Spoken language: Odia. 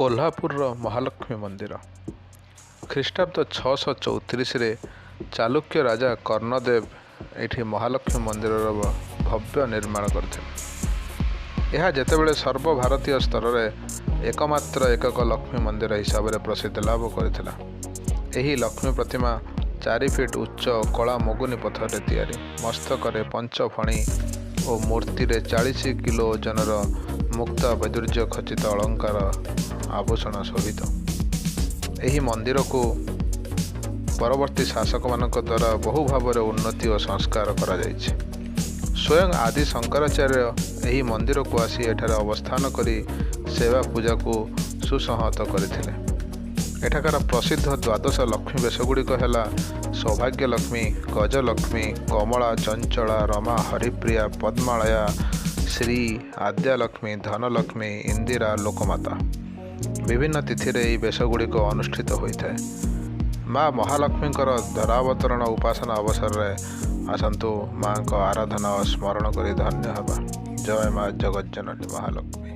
କୋହ୍ଲାପୁରର ମହାଲକ୍ଷ୍ମୀ ମନ୍ଦିର ଖ୍ରୀଷ୍ଟାବ୍ଦ 634ରେ ଚାଲୁକ୍ୟ ରାଜା କର୍ଣ୍ଣଦେବ ଏଠି ମହାଲକ୍ଷ୍ମୀ ମନ୍ଦିରର ଭବ୍ୟ ନିର୍ମାଣ କରିଥିଲେ। ଏହା ଯେତେବେଳେ ସର୍ବଭାରତୀୟ ସ୍ତରରେ ଏକମାତ୍ର ଏକକ ଲକ୍ଷ୍ମୀ ମନ୍ଦିର ହିସାବରେ ପ୍ରସିଦ୍ଧ ଲାଭ କରିଥିଲା। ଏହି ଲକ୍ଷ୍ମୀ ପ୍ରତିମା 4 ଫିଟ୍ ଉଚ୍ଚ କଳା ମୁଗୁନି ପଥରରେ ତିଆରି, ମସ୍ତକରେ ପଞ୍ଚଫଣୀ ଓ ମୂର୍ତ୍ତିରେ 40 କିଲୋ ଓଜନର ମୁକ୍ତ ବୈଦୁର୍ଯ୍ୟ ଖଚିତ ଅଳଙ୍କାର ଆଭୂଷଣ ଶୋଭିତ। ଏହି ମନ୍ଦିରକୁ ପରବର୍ତ୍ତୀ ଶାସକମାନଙ୍କ ଦ୍ୱାରା ବହୁ ଭାବରେ ଉନ୍ନତି ଓ ସଂସ୍କାର କରାଯାଇଛି। ସ୍ୱୟଂ ଆଦି ଶଙ୍କରାଚାର୍ଯ୍ୟ ଏହି ମନ୍ଦିରକୁ ଆସି ଏଠାରେ ଅବସ୍ଥାନ କରି ସେବା ପୂଜାକୁ ସୁସଂହତ କରିଥିଲେ। ଏଠାକାର ପ୍ରସିଦ୍ଧ ଦ୍ୱାଦଶ ଲକ୍ଷ୍ମୀ ବେଶଗୁଡ଼ିକ ହେଲା ସୌଭାଗ୍ୟଲକ୍ଷ୍ମୀ, ଗଜଲକ୍ଷ୍ମୀ, କମଳା, ଚଞ୍ଚଳା, ରମା, ହରିପ୍ରିୟା, ପଦ୍ମାଳୟା, ଶ୍ରୀ, ଆଦ୍ୟାଲକ୍ଷ୍ମୀ, ଧନଲକ୍ଷ୍ମୀ, ଇନ୍ଦିରା, ଲୋକମାତା। ବିଭିନ୍ନ ତିଥିରେ ଏହି ବେଶଗୁଡ଼ିକ ଅନୁଷ୍ଠିତ ହୋଇଥାଏ। ମା ମହାଲକ୍ଷ୍ମୀଙ୍କର ଧରାବତରଣ ଉପାସନା ଅବସରରେ ଆସନ୍ତୁ ମାଙ୍କ ଆରାଧନା ଓ ସ୍ମରଣ କରି ଧନ୍ୟ ହେବା। ଜୟ ମା ଜଗଜ୍ଜନନୀ ମହାଲକ୍ଷ୍ମୀ।